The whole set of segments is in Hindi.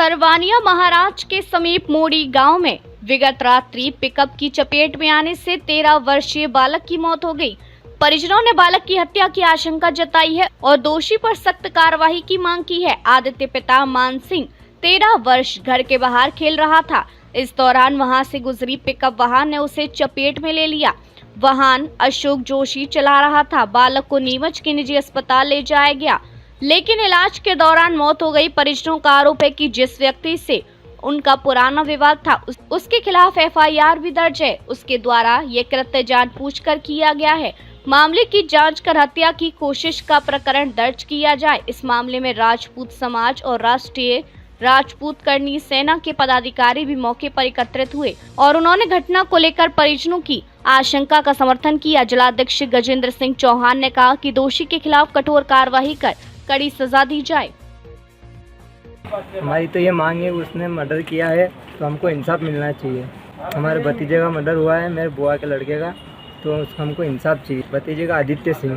सरवानिया महाराज के समीप मोड़ी गांव में विगत रात्रि पिकअप की चपेट में आने से 13 वर्षीय बालक की मौत हो गई। परिजनों ने बालक की हत्या की आशंका जताई है और दोषी पर सख्त कार्रवाई की मांग की है। आदित्य पिता मान सिंह 13 वर्ष घर के बाहर खेल रहा था। इस दौरान वहां से गुजरी पिकअप वाहन ने उसे चपेट में ले लिया। वाहन अशोक जोशी चला रहा था। बालक को नीमच के निजी अस्पताल ले जाया गया, लेकिन इलाज के दौरान मौत हो गई। परिजनों का आरोप है कि जिस व्यक्ति से उनका पुराना विवाद था उसके खिलाफ एफआईआर भी दर्ज है। उसके द्वारा ये कृत्य जानबूझकर किया गया है। मामले की जांच कर हत्या की कोशिश का प्रकरण दर्ज किया जाए। इस मामले में राजपूत समाज और राष्ट्रीय राजपूत करनी सेना के पदाधिकारी भी मौके पर एकत्रित हुए और उन्होंने घटना को लेकर परिजनों की आशंका का समर्थन किया। जिलाध्यक्ष गजेंद्र सिंह चौहान ने कहा कि दोषी के खिलाफ कठोर कार्रवाई कर कड़ी सजा दी जाए। हमारी तो ये मांग है, उसने मर्डर किया है तो हमको इंसाफ मिलना चाहिए। हमारे भतीजे का मर्डर हुआ है, मेरे बुआ के लड़के का, तो हमको इंसाफ चाहिए। भतीजे का आदित्य सिंह,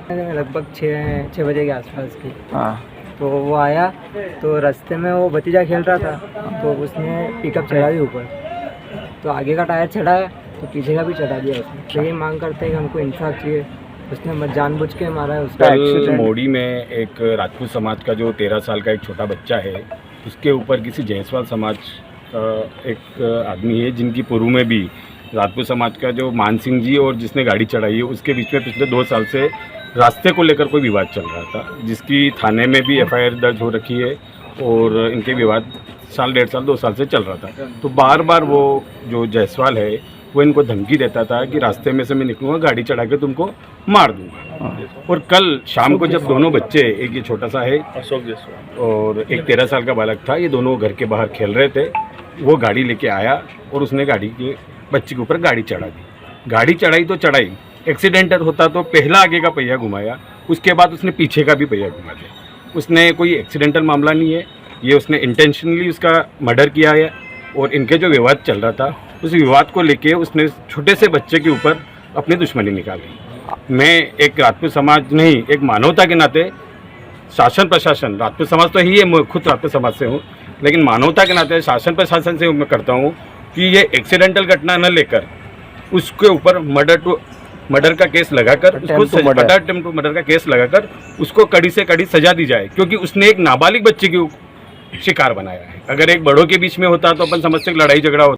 लगभग 6 बजे के आसपास की। तो वो आया तो रास्ते में वो भतीजा खेल रहा था, तो उसने पिकअप चढ़ा दी ऊपर, तो आगे का टायर चढ़ाया तो पीछे का भी चढ़ा दिया उसने। तो ये मांग करते हैं कि हमको इंसाफ चाहिए। उसने जानबूझ के मारा है उसका। कल मोड़ी में एक राजपूत समाज का जो 13 साल का एक छोटा बच्चा है, उसके ऊपर किसी जायसवाल समाज का एक आदमी है जिनकी पूर्व में भी राजपूत समाज का जो मान सिंह जी और जिसने गाड़ी चढ़ाई है उसके बीच में पिछले 2 साल से रास्ते को लेकर कोई विवाद चल रहा था, जिसकी थाने में भी एफआईआर दर्ज हो रखी है और इनके विवाद साल 1.5 साल 2 साल से चल रहा था। तो बार बार वो जो जायसवाल है वो इनको धमकी देता था कि रास्ते में से मैं निकलूँगा, गाड़ी चढ़ा के तुमको मार दूंगा। और कल शाम को जब दोनों बच्चे, एक ये छोटा सा है अशोक जायसवाल और एक 13 साल का बालक था, ये दोनों घर के बाहर खेल रहे थे, वो गाड़ी लेके आया और उसने गाड़ी के बच्चे के ऊपर गाड़ी चढ़ा दी। गाड़ी चढ़ाई तो चढ़ाई, एक्सीडेंटल होता तो पहला आगे का पहिया घुमाया, उसके बाद उसने पीछे का भी पहिया घुमा दिया। उसने कोई एक्सीडेंटल मामला नहीं है, ये उसने इंटेंशनली उसका मर्डर किया है। और इनके जो विवाद चल रहा था उस विवाद को लेके उसने छोटे से बच्चे के ऊपर अपनी दुश्मनी निकाली। मैं एक राजपूत समाज नहीं, एक मानवता के नाते शासन प्रशासन, राजपूत समाज तो ही है, मैं खुद राजपूत समाज से हूँ, लेकिन मानवता के नाते शासन प्रशासन से मैं करता हूँ कि ये एक्सीडेंटल घटना न लेकर उसके ऊपर मर्डर का केस लगाकर, उसको अटेम्प्ट टू मर्डर का केस लगाकर उसको कड़ी से कड़ी सजा दी जाए, क्योंकि उसने एक नाबालिग बच्चे की शिकार बनाया है। अगर एक बड़ों के बीच में होता तो अपन समझते लड़ाई झगड़ा होता।